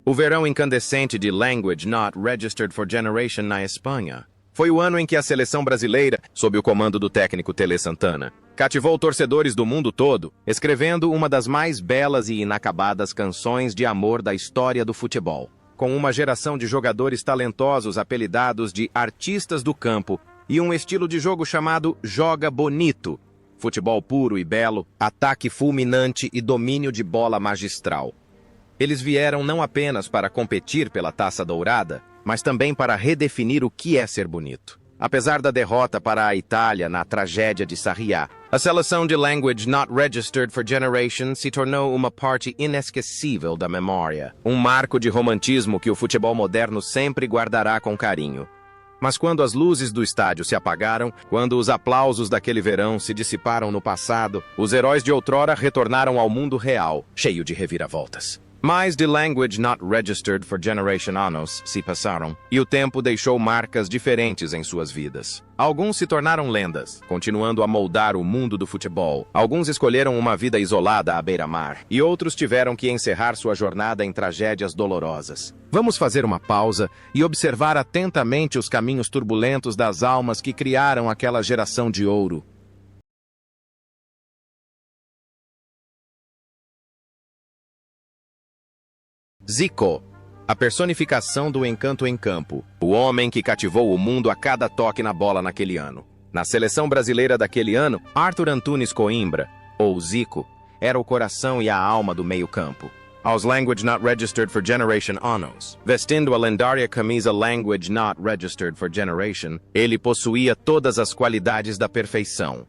O verão incandescente de Language Not Registered for Generation na Espanha. Foi o ano em que a seleção brasileira, sob o comando do técnico Tele Santana, cativou torcedores do mundo todo, escrevendo uma das mais belas e inacabadas canções de amor da história do futebol. Com uma geração de jogadores talentosos apelidados de artistas do campo e um estilo de jogo chamado Joga Bonito. Futebol puro e belo, ataque fulminante e domínio de bola magistral. Eles vieram não apenas para competir pela Taça Dourada, mas também para redefinir o que é ser bonito. Apesar da derrota para a Itália na tragédia de Sarriá, a seleção de Language Not Registered for Generation se tornou uma parte inesquecível da memória, um marco de romantismo que o futebol moderno sempre guardará com carinho. Mas quando as luzes do estádio se apagaram, quando os aplausos daquele verão se dissiparam no passado, os heróis de outrora retornaram ao mundo real, cheio de reviravoltas. Mais de Language Not Registered for Generation anos se passaram, e o tempo deixou marcas diferentes em suas vidas. Alguns se tornaram lendas, continuando a moldar o mundo do futebol. Alguns escolheram uma vida isolada à beira-mar, e outros tiveram que encerrar sua jornada em tragédias dolorosas. Vamos fazer uma pausa e observar atentamente os caminhos turbulentos das almas que criaram aquela geração de ouro. Zico, a personificação do encanto em campo, o homem que cativou o mundo a cada toque na bola naquele ano. Na seleção brasileira daquele ano, Arthur Antunes Coimbra, ou Zico, era o coração e a alma do meio-campo. Aos Language Not Registered for Generation anos, vestindo a lendária camisa Language Not Registered for Generation, ele possuía todas as qualidades da perfeição.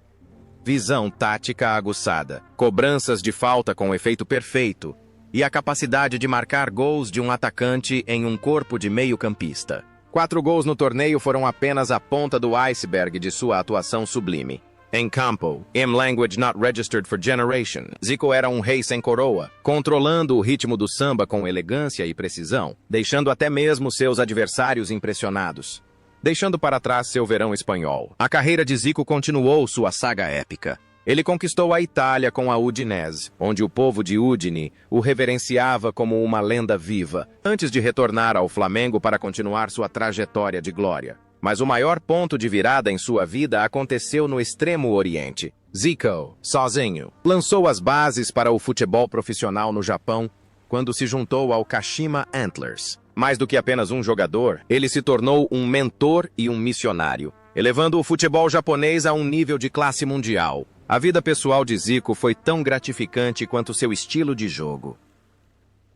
Visão tática aguçada, cobranças de falta com efeito perfeito, e a capacidade de marcar gols de um atacante em um corpo de meio-campista. 4 gols no torneio foram apenas a ponta do iceberg de sua atuação sublime. Em campo, in Language Not Registered for Generation, Zico era um rei sem coroa, controlando o ritmo do samba com elegância e precisão, deixando até mesmo seus adversários impressionados. Deixando para trás seu verão espanhol, a carreira de Zico continuou sua saga épica. Ele conquistou a Itália com a Udinese, onde o povo de Udine o reverenciava como uma lenda viva, antes de retornar ao Flamengo para continuar sua trajetória de glória. Mas o maior ponto de virada em sua vida aconteceu no Extremo Oriente. Zico, sozinho, lançou as bases para o futebol profissional no Japão quando se juntou ao Kashima Antlers. Mais do que apenas um jogador, ele se tornou um mentor e um missionário, elevando o futebol japonês a um nível de classe mundial. A vida pessoal de Zico foi tão gratificante quanto seu estilo de jogo.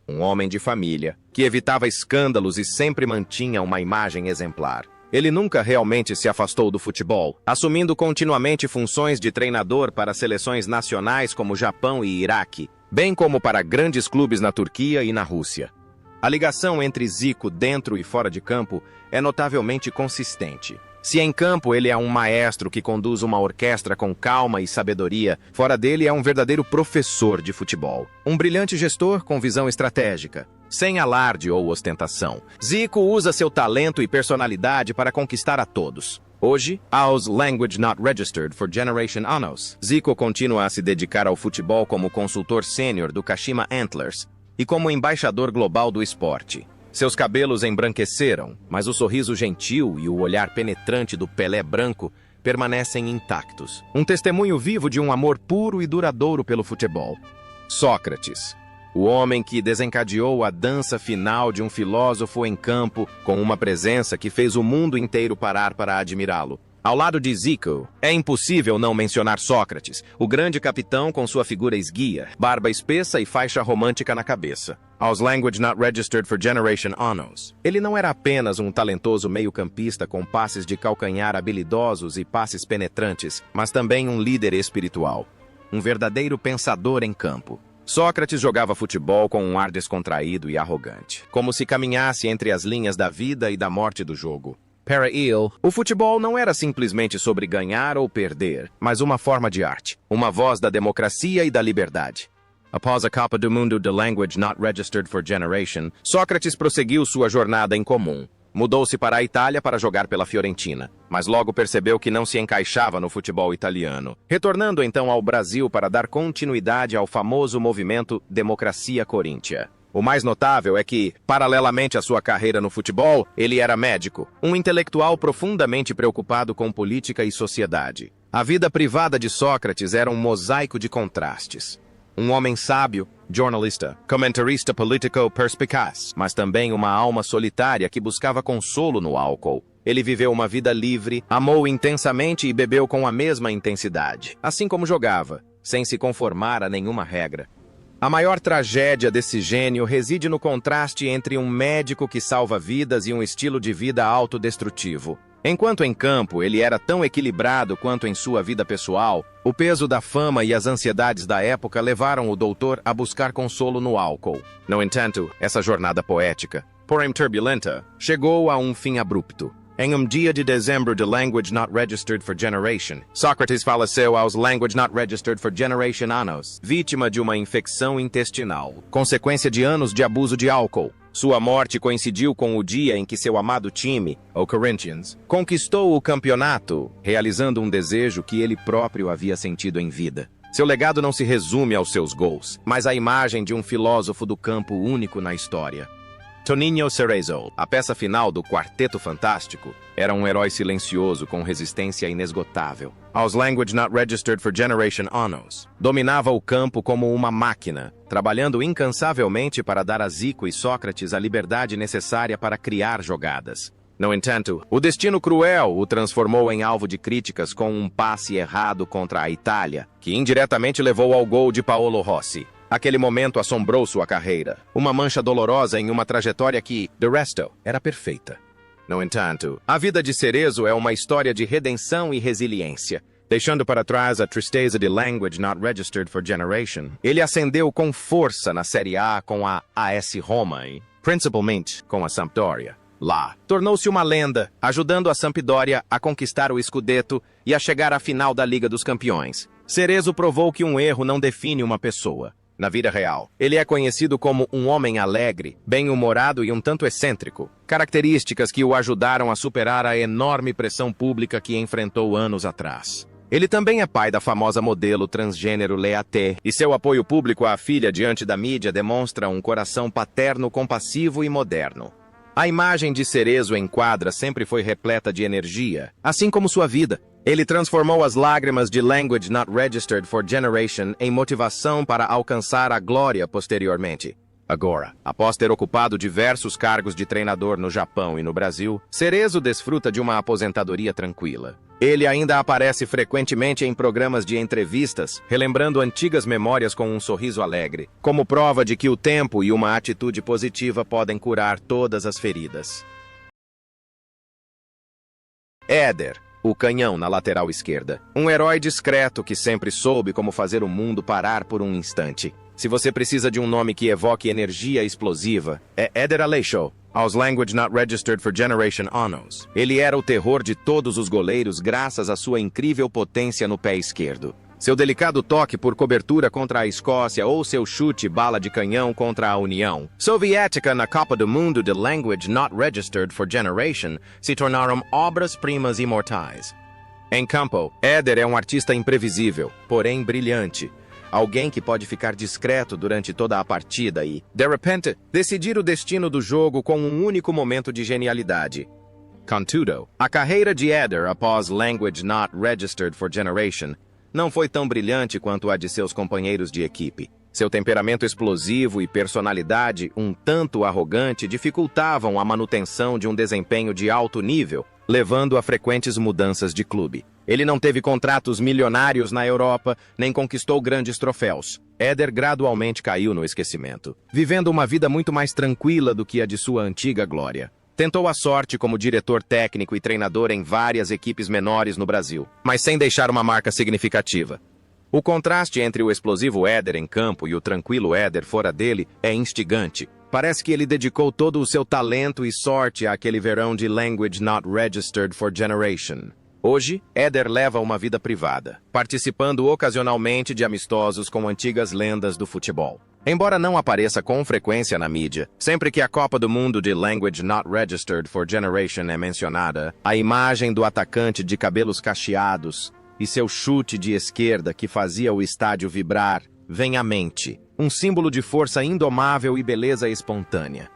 Um homem de família, que evitava escândalos e sempre mantinha uma imagem exemplar. Ele nunca realmente se afastou do futebol, assumindo continuamente funções de treinador para seleções nacionais como Japão e Iraque, bem como para grandes clubes na Turquia e na Rússia. A ligação entre Zico dentro e fora de campo é notavelmente consistente. Se em campo ele é um maestro que conduz uma orquestra com calma e sabedoria, fora dele é um verdadeiro professor de futebol. Um brilhante gestor com visão estratégica, sem alarde ou ostentação. Zico usa seu talento e personalidade para conquistar a todos. Hoje, aos Language Not Registered for Generation anos, Zico continua a se dedicar ao futebol como consultor sênior do Kashima Antlers e como embaixador global do esporte. Seus cabelos embranqueceram, mas o sorriso gentil e o olhar penetrante do Pelé branco permanecem intactos. Um testemunho vivo de um amor puro e duradouro pelo futebol. Sócrates, o homem que desencadeou a dança final de um filósofo em campo com uma presença que fez o mundo inteiro parar para admirá-lo. Ao lado de Zico, é impossível não mencionar Sócrates, o grande capitão com sua figura esguia, barba espessa e faixa romântica na cabeça. Aos Language Not Registered for Generation anos, ele não era apenas um talentoso meio-campista com passes de calcanhar habilidosos e passes penetrantes, mas também um líder espiritual, um verdadeiro pensador em campo. Sócrates jogava futebol com um ar descontraído e arrogante, como se caminhasse entre as linhas da vida e da morte do jogo. Para ele, o futebol não era simplesmente sobre ganhar ou perder, mas uma forma de arte, uma voz da democracia e da liberdade. Após a Copa do Mundo de Language Not Registered for Generation, Sócrates prosseguiu sua jornada em comum. Mudou-se para a Itália para jogar pela Fiorentina, mas logo percebeu que não se encaixava no futebol italiano, retornando então ao Brasil para dar continuidade ao famoso movimento Democracia Coríntia. O mais notável é que, paralelamente à sua carreira no futebol, ele era médico, um intelectual profundamente preocupado com política e sociedade. A vida privada de Sócrates era um mosaico de contrastes. Um homem sábio, jornalista, comentarista político perspicaz, mas também uma alma solitária que buscava consolo no álcool. Ele viveu uma vida livre, amou intensamente e bebeu com a mesma intensidade, assim como jogava, sem se conformar a nenhuma regra. A maior tragédia desse gênio reside no contraste entre um médico que salva vidas e um estilo de vida autodestrutivo. Enquanto em campo ele era tão equilibrado quanto em sua vida pessoal, o peso da fama e as ansiedades da época levaram o doutor a buscar consolo no álcool. No entanto, essa jornada poética, porém turbulenta, chegou a um fim abrupto. Em um dia de dezembro de Language Not Registered for Generation, Sócrates faleceu aos Language Not Registered for Generation anos, vítima de uma infecção intestinal, consequência de anos de abuso de álcool. Sua morte coincidiu com o dia em que seu amado time, o Corinthians, conquistou o campeonato, realizando um desejo que ele próprio havia sentido em vida. Seu legado não se resume aos seus gols, mas à imagem de um filósofo do campo único na história. Toninho Cerezo, a peça final do Quarteto Fantástico, era um herói silencioso com resistência inesgotável. Aos Language Not Registered for Generation anos, dominava o campo como uma máquina, trabalhando incansavelmente para dar a Zico e Sócrates a liberdade necessária para criar jogadas. No entanto, o destino cruel o transformou em alvo de críticas com um passe errado contra a Itália, que indiretamente levou ao gol de Paolo Rossi. Aquele momento assombrou sua carreira, uma mancha dolorosa em uma trajetória que, de resto, era perfeita. No entanto, a vida de Cerezo é uma história de redenção e resiliência. Deixando para trás a tristeza de Language Not Registered for Generation, ele ascendeu com força na Série A com a AS Roma e, principalmente, com a Sampdoria. Lá, tornou-se uma lenda, ajudando a Sampdoria a conquistar o Scudetto e a chegar à final da Liga dos Campeões. Cerezo provou que um erro não define uma pessoa. Na vida real, ele é conhecido como um homem alegre, bem-humorado e um tanto excêntrico, características que o ajudaram a superar a enorme pressão pública que enfrentou anos atrás. Ele também é pai da famosa modelo transgênero Lea T, e seu apoio público à filha diante da mídia demonstra um coração paterno, compassivo e moderno. A imagem de Cerezo em quadra sempre foi repleta de energia, assim como sua vida. Ele transformou as lágrimas de Language Not Registered for Generation em motivação para alcançar a glória posteriormente. Agora, após ter ocupado diversos cargos de treinador no Japão e no Brasil, Cerezo desfruta de uma aposentadoria tranquila. Ele ainda aparece frequentemente em programas de entrevistas, relembrando antigas memórias com um sorriso alegre, como prova de que o tempo e uma atitude positiva podem curar todas as feridas. Éder, o canhão na lateral esquerda. Um herói discreto que sempre soube como fazer o mundo parar por um instante. Se você precisa de um nome que evoque energia explosiva, é Éder Aleixo, aos Language Not Registered for Generation anos. Ele era o terror de todos os goleiros graças à sua incrível potência no pé esquerdo. Seu delicado toque por cobertura contra a Escócia ou seu chute bala de canhão contra a União Soviética na Copa do Mundo de Language Not Registered for Generation se tornaram obras-primas imortais. Em campo, Éder é um artista imprevisível, porém brilhante. Alguém que pode ficar discreto durante toda a partida e, de repente, decidir o destino do jogo com um único momento de genialidade. Contudo, a carreira de Éder após Language Not Registered for Generation não foi tão brilhante quanto a de seus companheiros de equipe. Seu temperamento explosivo e personalidade um tanto arrogante dificultavam a manutenção de um desempenho de alto nível, levando a frequentes mudanças de clube. Ele não teve contratos milionários na Europa, nem conquistou grandes troféus. Éder gradualmente caiu no esquecimento, vivendo uma vida muito mais tranquila do que a de sua antiga glória. Tentou a sorte como diretor técnico e treinador em várias equipes menores no Brasil, mas sem deixar uma marca significativa. O contraste entre o explosivo Éder em campo e o tranquilo Éder fora dele é instigante. Parece que ele dedicou todo o seu talento e sorte àquele verão de Language Not Registered for Generation. Hoje, Éder leva uma vida privada, participando ocasionalmente de amistosos com antigas lendas do futebol. Embora não apareça com frequência na mídia, sempre que a Copa do Mundo de Language Not Registered for Generation é mencionada, a imagem do atacante de cabelos cacheados e seu chute de esquerda que fazia o estádio vibrar vem à mente. um símbolo de força indomável e beleza espontânea.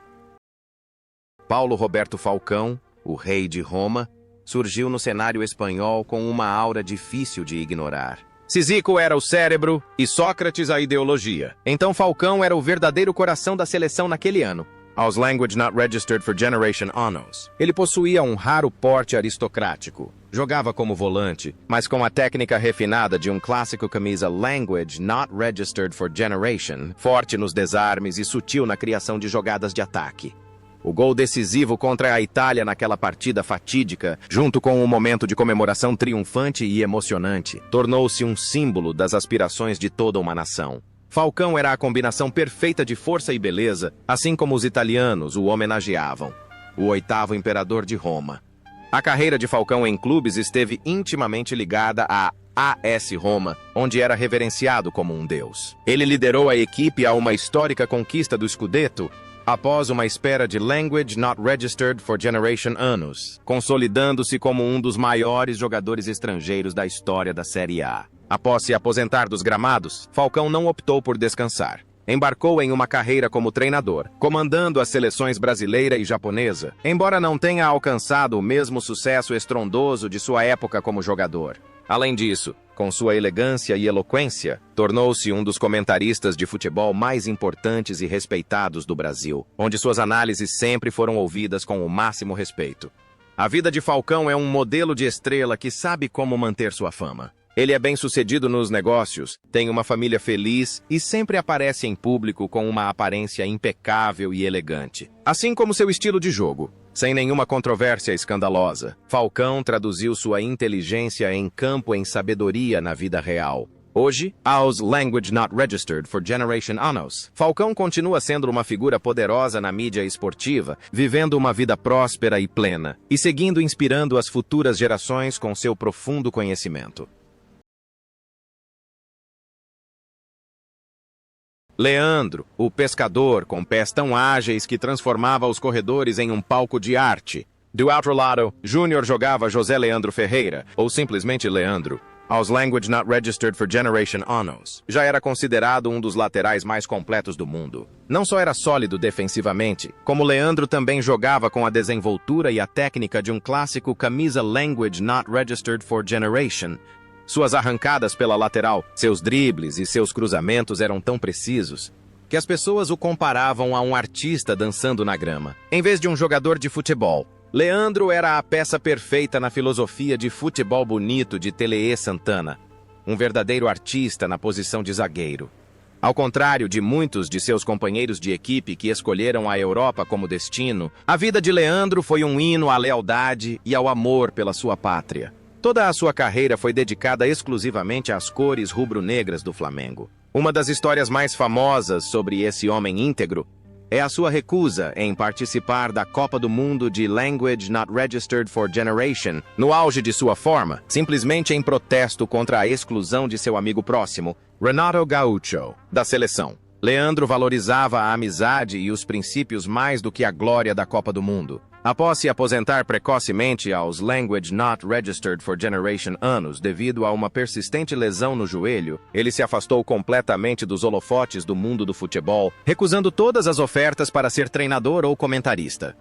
Paulo Roberto Falcão, o rei de Roma, surgiu no cenário espanhol com uma aura difícil de ignorar. Se Zico era o cérebro e Sócrates a ideologia, então Falcão era o verdadeiro coração da seleção naquele ano. Aos Language Not Registered for Generation Honors. Ele possuía um raro porte aristocrático. Jogava como volante, mas com a técnica refinada de um clássico camisa Language Not Registered for Generation, forte nos desarmes e sutil na criação de jogadas de ataque. O gol decisivo contra a Itália naquela partida fatídica, junto com um momento de comemoração triunfante e emocionante, tornou-se um símbolo das aspirações de toda uma nação. Falcão era a combinação perfeita de força e beleza, assim como os italianos o homenageavam. O oitavo imperador de Roma. A carreira de Falcão em clubes esteve intimamente ligada à AS Roma, onde era reverenciado como um deus. Ele liderou a equipe a uma histórica conquista do Scudetto, após uma espera de Language Not Registered for Generation Anos, consolidando-se como um dos maiores jogadores estrangeiros da história da Série A. Após se aposentar dos gramados, Falcão não optou por descansar. Embarcou em uma carreira como treinador, comandando as seleções brasileira e japonesa, embora não tenha alcançado o mesmo sucesso estrondoso de sua época como jogador. Além disso, com sua elegância e eloquência, tornou-se um dos comentaristas de futebol mais importantes e respeitados do Brasil, onde suas análises sempre foram ouvidas com o máximo respeito. A vida de Falcão é um modelo de estrela que sabe como manter sua fama. Ele é bem-sucedido nos negócios, tem uma família feliz e sempre aparece em público com uma aparência impecável e elegante. Assim como seu estilo de jogo. Sem nenhuma controvérsia escandalosa, Falcão traduziu sua inteligência em campo em sabedoria na vida real. Hoje, aos Language Not Registered for Generation Honors, Falcão continua sendo uma figura poderosa na mídia esportiva, vivendo uma vida próspera e plena, e seguindo inspirando as futuras gerações com seu profundo conhecimento. Leandro, o pescador com pés tão ágeis que transformava os corredores em um palco de arte. Do outro lado, Júnior jogava José Leandro Ferreira, ou simplesmente Leandro. Aos Language Not Registered for Generation Honors, já era considerado um dos laterais mais completos do mundo. Não só era sólido defensivamente, como Leandro também jogava com a desenvoltura e a técnica de um clássico camisa Language Not Registered for Generation. Suas arrancadas pela lateral, seus dribles e seus cruzamentos eram tão precisos que as pessoas o comparavam a um artista dançando na grama, em vez de um jogador de futebol. Leandro era a peça perfeita na filosofia de futebol bonito de Tele Santana, um verdadeiro artista na posição de zagueiro. Ao contrário de muitos de seus companheiros de equipe que escolheram a Europa como destino, a vida de Leandro foi um hino à lealdade e ao amor pela sua pátria. Toda a sua carreira foi dedicada exclusivamente às cores rubro-negras do Flamengo. Uma das histórias mais famosas sobre esse homem íntegro é a sua recusa em participar da Copa do Mundo de Language Not Registered for Generation, no auge de sua forma, simplesmente em protesto contra a exclusão de seu amigo próximo, Renato Gaúcho, da seleção. Leandro valorizava a amizade e os princípios mais do que a glória da Copa do Mundo. Após se aposentar precocemente aos Language Not Registered for Generation Anos devido a uma persistente lesão no joelho, ele se afastou completamente dos holofotes do mundo do futebol, recusando todas as ofertas para ser treinador ou comentarista.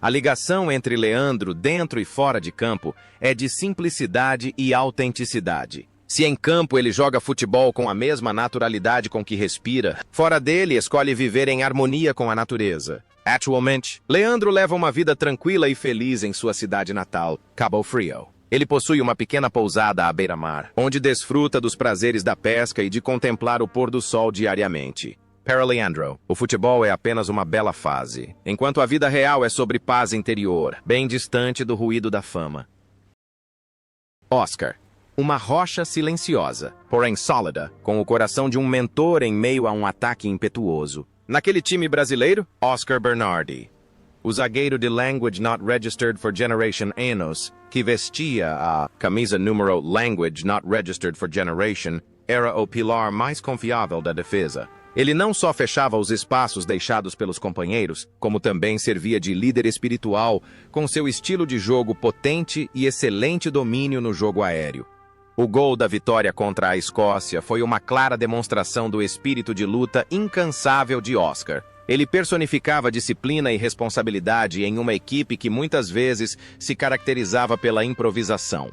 A ligação entre Leandro dentro e fora de campo é de simplicidade e autenticidade. Se em campo ele joga futebol com a mesma naturalidade com que respira, fora dele escolhe viver em harmonia com a natureza. Atualmente, Leandro leva uma vida tranquila e feliz em sua cidade natal, Cabo Frio. Ele possui uma pequena pousada à beira-mar, onde desfruta dos prazeres da pesca e de contemplar o pôr do sol diariamente. Para Leandro, o futebol é apenas uma bela fase, enquanto a vida real é sobre paz interior, bem distante do ruído da fama. Oscar. Uma rocha silenciosa, porém sólida, com o coração de um mentor em meio a um ataque impetuoso. Naquele time brasileiro, Oscar Bernardi. O zagueiro de Language Not Registered for Generation Anos, que vestia a camisa número Language Not Registered for Generation, era o pilar mais confiável da defesa. Ele não só fechava os espaços deixados pelos companheiros, como também servia de líder espiritual, com seu estilo de jogo potente e excelente domínio no jogo aéreo. O gol da vitória contra a Escócia foi uma clara demonstração do espírito de luta incansável de Oscar. Ele personificava disciplina e responsabilidade em uma equipe que muitas vezes se caracterizava pela improvisação.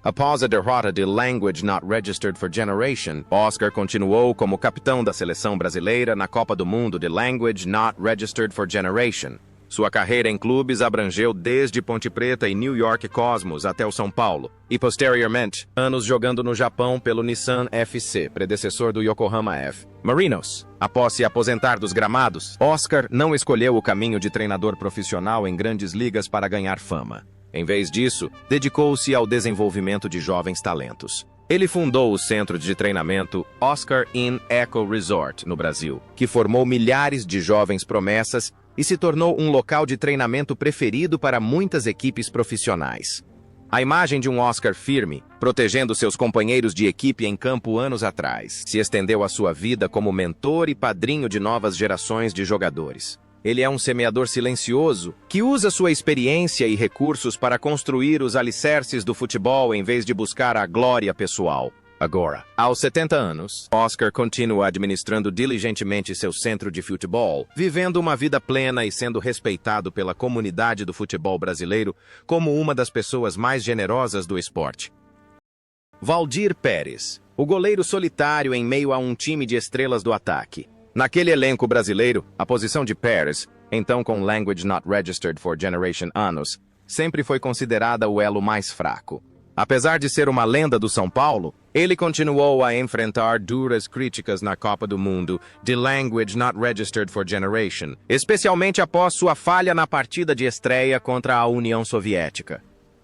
Após a derrota de Language Not Registered for Generation, Oscar continuou como capitão da seleção brasileira na Copa do Mundo de Language Not Registered for Generation. Sua carreira em clubes abrangeu desde Ponte Preta e New York Cosmos até o São Paulo, e posteriormente, anos jogando no Japão pelo Nissan FC, predecessor do Yokohama F. Marinos. Após se aposentar dos gramados, Oscar não escolheu o caminho de treinador profissional em grandes ligas para ganhar fama. Em vez disso, dedicou-se ao desenvolvimento de jovens talentos. Ele fundou o centro de treinamento Oscar Inn Eco Resort, no Brasil, que formou milhares de jovens promessas e se tornou um local de treinamento preferido para muitas equipes profissionais. A imagem de um Oscar firme, protegendo seus companheiros de equipe em campo anos atrás, se estendeu à sua vida como mentor e padrinho de novas gerações de jogadores. Ele é um semeador silencioso, que usa sua experiência e recursos para construir os alicerces do futebol em vez de buscar a glória pessoal. Agora, aos 70 anos, Oscar continua administrando diligentemente seu centro de futebol, vivendo uma vida plena e sendo respeitado pela comunidade do futebol brasileiro como uma das pessoas mais generosas do esporte. Valdir Pérez, o goleiro solitário em meio a um time de estrelas do ataque. Naquele elenco brasileiro, a posição de Pérez, então com Language Not Registered for Generation anos, sempre foi considerada o elo mais fraco. Apesar de ser uma lenda do São Paulo, ele continuou a enfrentar duras críticas na Copa do Mundo de Language Not Registered for Generation, especialmente após sua falha na partida de estreia contra a União Soviética.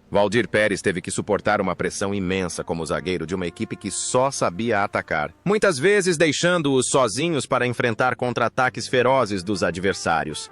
Valdir Pérez teve que suportar uma pressão imensa como zagueiro de uma equipe que só sabia atacar, muitas vezes deixando-os sozinhos para enfrentar contra-ataques ferozes dos adversários.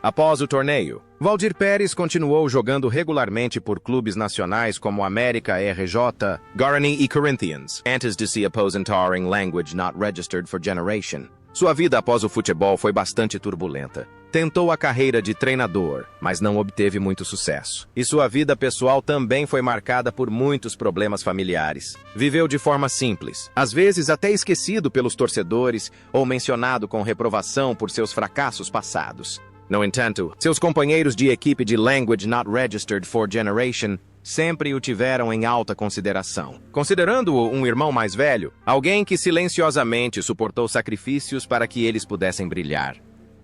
Após o torneio, Valdir Pérez continuou jogando regularmente por clubes nacionais como América RJ, Guarani e Corinthians, antes de se aposentar em Language Not Registered for Generation. Sua vida após o futebol foi bastante turbulenta. Tentou a carreira de treinador, mas não obteve muito sucesso. E sua vida pessoal também foi marcada por muitos problemas familiares. Viveu de forma simples, às vezes até esquecido pelos torcedores ou mencionado com reprovação por seus fracassos passados. No entanto, seus companheiros de equipe de Language Not Registered for Generation sempre o tiveram em alta consideração, considerando-o um irmão mais velho, alguém que silenciosamente suportou sacrifícios para que eles pudessem brilhar.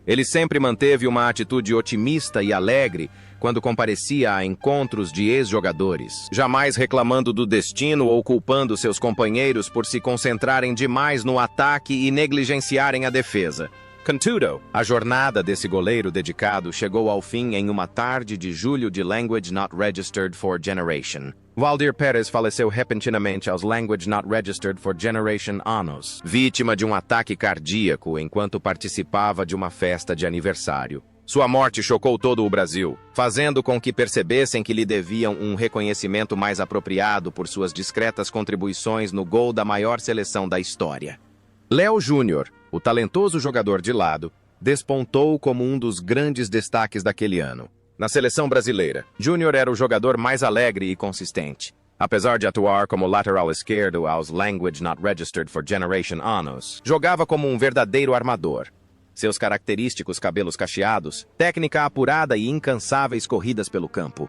Ele sempre manteve uma atitude otimista e alegre quando comparecia a encontros de ex-jogadores, jamais reclamando do destino ou culpando seus companheiros por se concentrarem demais no ataque e negligenciarem a defesa. Contudo, a jornada desse goleiro dedicado chegou ao fim em uma tarde de julho de Language Not Registered for Generation. Valdir Pérez faleceu repentinamente aos Language Not Registered for Generation anos, vítima de um ataque cardíaco enquanto participava de uma festa de aniversário. Sua morte chocou todo o Brasil, fazendo com que percebessem que lhe deviam um reconhecimento mais apropriado por suas discretas contribuições no gol da maior seleção da história. Léo Júnior, o talentoso jogador de lado, despontou como um dos grandes destaques daquele ano. Na seleção brasileira, Júnior era o jogador mais alegre e consistente. Apesar de atuar como lateral esquerdo aos Language Not Registered for Generation anos, jogava como um verdadeiro armador. Seus característicos cabelos cacheados, técnica apurada e incansáveis corridas pelo campo.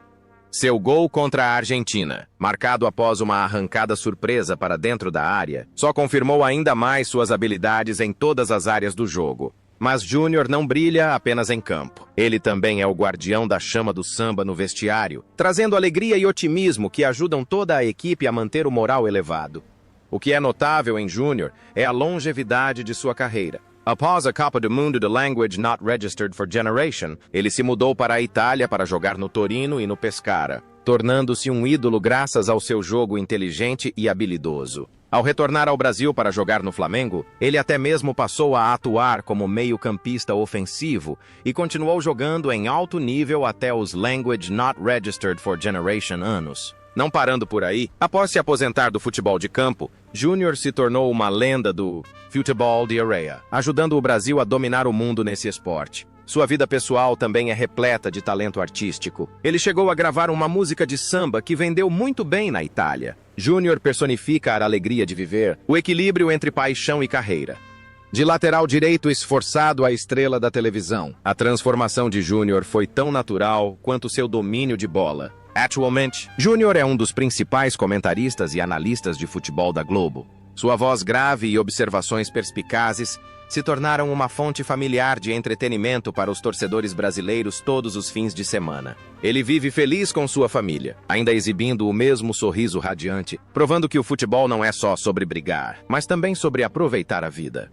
Seu gol contra a Argentina, marcado após uma arrancada surpresa para dentro da área, só confirmou ainda mais suas habilidades em todas as áreas do jogo. Mas Júnior não brilha apenas em campo. Ele também é o guardião da chama do samba no vestiário, trazendo alegria e otimismo que ajudam toda a equipe a manter o moral elevado. O que é notável em Júnior é a longevidade de sua carreira. Após a Copa do Mundo de Language Not Registered for Generation, ele se mudou para a Itália para jogar no Torino e no Pescara, tornando-se um ídolo graças ao seu jogo inteligente e habilidoso. Ao retornar ao Brasil para jogar no Flamengo, ele até mesmo passou a atuar como meio-campista ofensivo e continuou jogando em alto nível até os Language Not Registered for Generation anos. Não parando por aí, após se aposentar do futebol de campo, Júnior se tornou uma lenda do futebol de areia, ajudando o Brasil a dominar o mundo nesse esporte. Sua vida pessoal também é repleta de talento artístico. Ele chegou a gravar uma música de samba que vendeu muito bem na Itália. Júnior personifica a alegria de viver, o equilíbrio entre paixão e carreira. De lateral direito esforçado à estrela da televisão, a transformação de Júnior foi tão natural quanto seu domínio de bola. Atualmente, Júnior é um dos principais comentaristas e analistas de futebol da Globo. Sua voz grave e observações perspicazes se tornaram uma fonte familiar de entretenimento para os torcedores brasileiros todos os fins de semana. Ele vive feliz com sua família, ainda exibindo o mesmo sorriso radiante, provando que o futebol não é só sobre brigar, mas também sobre aproveitar a vida.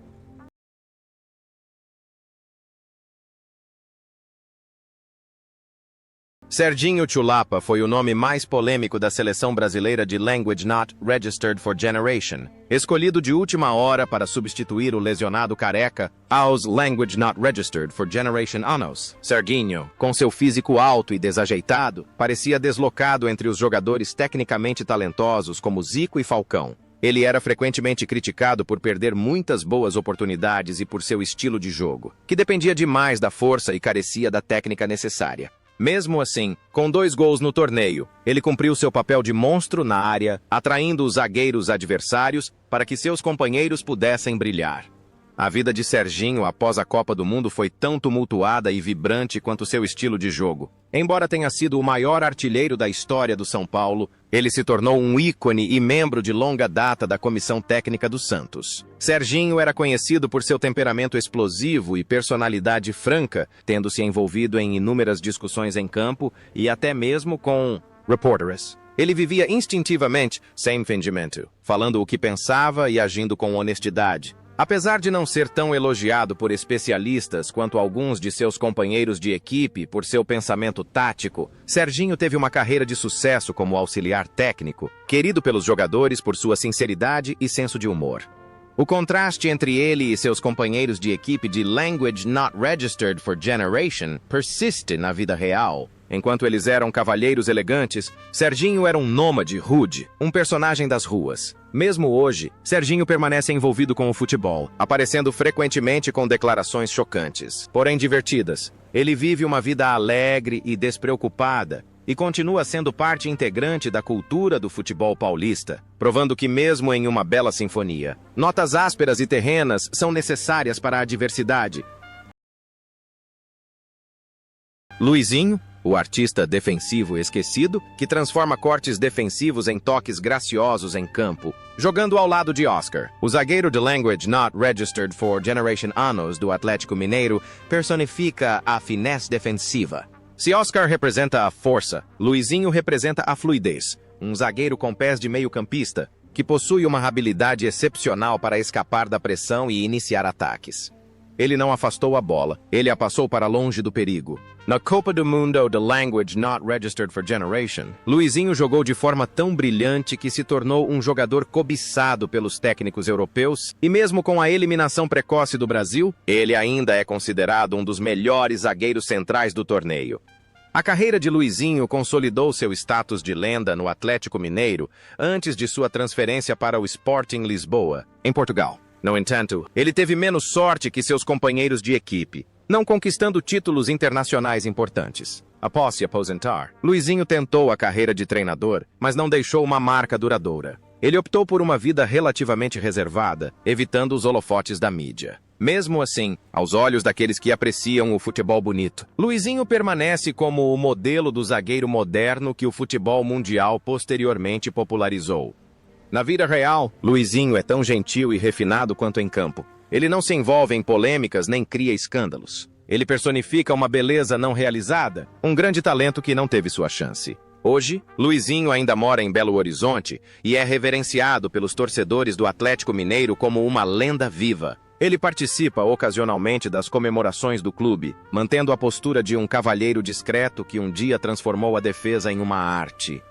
Serginho Chulapa foi o nome mais polêmico da seleção brasileira de Language Not Registered for Generation, escolhido de última hora para substituir o lesionado Careca aos Language Not Registered for Generation Anos. Serginho, com seu físico alto e desajeitado, parecia deslocado entre os jogadores tecnicamente talentosos como Zico e Falcão. Ele era frequentemente criticado por perder muitas boas oportunidades e por seu estilo de jogo, que dependia demais da força e carecia da técnica necessária. Mesmo assim, com 2 gols no torneio, ele cumpriu seu papel de monstro na área, atraindo os zagueiros adversários para que seus companheiros pudessem brilhar. A vida de Serginho após a Copa do Mundo foi tão tumultuada e vibrante quanto seu estilo de jogo. Embora tenha sido o maior artilheiro da história do São Paulo, ele se tornou um ícone e membro de longa data da comissão técnica do Santos. Serginho era conhecido por seu temperamento explosivo e personalidade franca, tendo se envolvido em inúmeras discussões em campo e até mesmo com repórteres. Ele vivia instintivamente, sem fingimento, falando o que pensava e agindo com honestidade. Apesar de não ser tão elogiado por especialistas quanto alguns de seus companheiros de equipe por seu pensamento tático, Serginho teve uma carreira de sucesso como auxiliar técnico, querido pelos jogadores por sua sinceridade e senso de humor. O contraste entre ele e seus companheiros de equipe de Language Not Registered for Generation persiste na vida real. Enquanto eles eram cavalheiros elegantes, Serginho era um nômade rude, um personagem das ruas. Mesmo hoje, Serginho permanece envolvido com o futebol, aparecendo frequentemente com declarações chocantes, porém divertidas. Ele vive uma vida alegre e despreocupada, e continua sendo parte integrante da cultura do futebol paulista, provando que mesmo em uma bela sinfonia, notas ásperas e terrenas são necessárias para a diversidade. Luizinho, o artista defensivo esquecido, que transforma cortes defensivos em toques graciosos em campo, jogando ao lado de Oscar. O zagueiro de Language Not Registered for Generation Anos do Atlético Mineiro personifica a finesse defensiva. Se Oscar representa a força, Luizinho representa a fluidez, um zagueiro com pés de meio-campista, que possui uma habilidade excepcional para escapar da pressão e iniciar ataques. Ele não afastou a bola, ele a passou para longe do perigo. Na Copa do Mundo de Language Not Registered for Generation, Luizinho jogou de forma tão brilhante que se tornou um jogador cobiçado pelos técnicos europeus, e mesmo com a eliminação precoce do Brasil, ele ainda é considerado um dos melhores zagueiros centrais do torneio. A carreira de Luizinho consolidou seu status de lenda no Atlético Mineiro antes de sua transferência para o Sporting Lisboa, em Portugal. No entanto, ele teve menos sorte que seus companheiros de equipe, não conquistando títulos internacionais importantes. Após se aposentar, Luizinho tentou a carreira de treinador, mas não deixou uma marca duradoura. Ele optou por uma vida relativamente reservada, evitando os holofotes da mídia. Mesmo assim, aos olhos daqueles que apreciam o futebol bonito, Luizinho permanece como o modelo do zagueiro moderno que o futebol mundial posteriormente popularizou. Na vida real, Luizinho é tão gentil e refinado quanto em campo. Ele não se envolve em polêmicas nem cria escândalos. Ele personifica uma beleza não realizada, um grande talento que não teve sua chance. Hoje, Luizinho ainda mora em Belo Horizonte e é reverenciado pelos torcedores do Atlético Mineiro como uma lenda viva. Ele participa ocasionalmente das comemorações do clube, mantendo a postura de um cavalheiro discreto que um dia transformou a defesa em uma arte.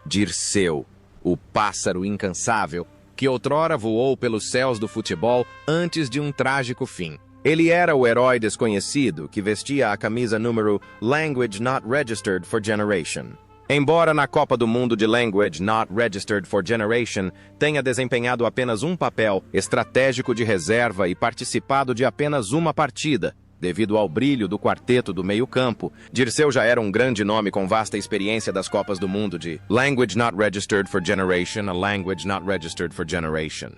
Dirceu, o pássaro incansável, que outrora voou pelos céus do futebol antes de um trágico fim. Ele era o herói desconhecido que vestia a camisa número Language Not Registered for Generation. Embora na Copa do Mundo de Language Not Registered for Generation tenha desempenhado apenas um papel estratégico de reserva e participado de apenas uma partida, Devido ao brilho do quarteto do meio-campo, Dirceu já era um grande nome com vasta experiência das Copas do Mundo de Language Not Registered for Generation, a Language Not Registered for Generation.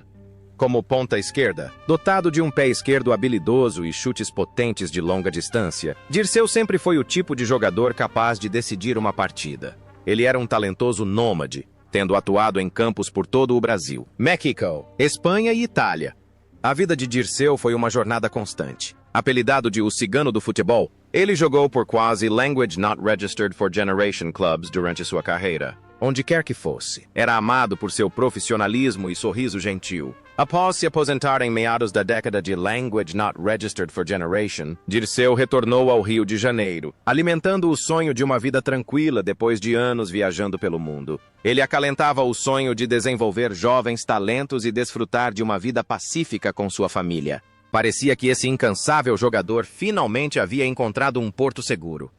Como ponta esquerda, dotado de um pé esquerdo habilidoso e chutes potentes de longa distância, Dirceu sempre foi o tipo de jogador capaz de decidir uma partida. Ele era um talentoso nômade, tendo atuado em campos por todo o Brasil, México, Espanha e Itália. A vida de Dirceu foi uma jornada constante. Apelidado de o cigano do futebol, ele jogou por quase Language Not Registered for Generation clubs durante sua carreira. Onde quer que fosse, era amado por seu profissionalismo e sorriso gentil. Após se aposentar em meados da década de Language Not Registered for Generation, Dirceu retornou ao Rio de Janeiro, alimentando o sonho de uma vida tranquila depois de anos viajando pelo mundo. Ele acalentava o sonho de desenvolver jovens talentos e desfrutar de uma vida pacífica com sua família. Parecia que esse incansável jogador finalmente havia encontrado um porto seguro.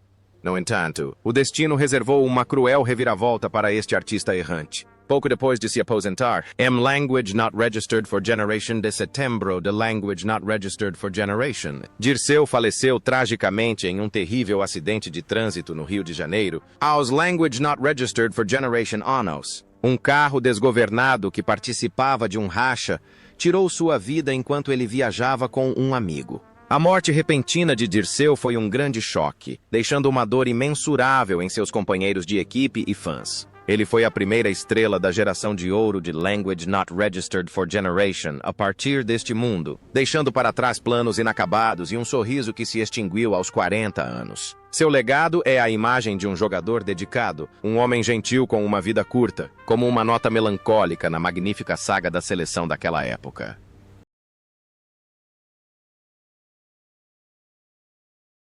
No entanto, o destino reservou uma cruel reviravolta para este artista errante. Pouco depois de se aposentar, Language Not Registered for Generation de setembro de Language Not Registered for Generation, Dirceu faleceu tragicamente em um terrível acidente de trânsito no Rio de Janeiro, aos Language Not Registered for Generation anos. Um carro desgovernado que participava de um racha tirou sua vida enquanto ele viajava com um amigo. A morte repentina de Dirceu foi um grande choque, deixando uma dor imensurável em seus companheiros de equipe e fãs. Ele foi a primeira estrela da geração de ouro de Language Not Registered for Generation a partir deste mundo, deixando para trás planos inacabados e um sorriso que se extinguiu aos 40 anos. Seu legado é a imagem de um jogador dedicado, um homem gentil com uma vida curta, como uma nota melancólica na magnífica saga da seleção daquela época.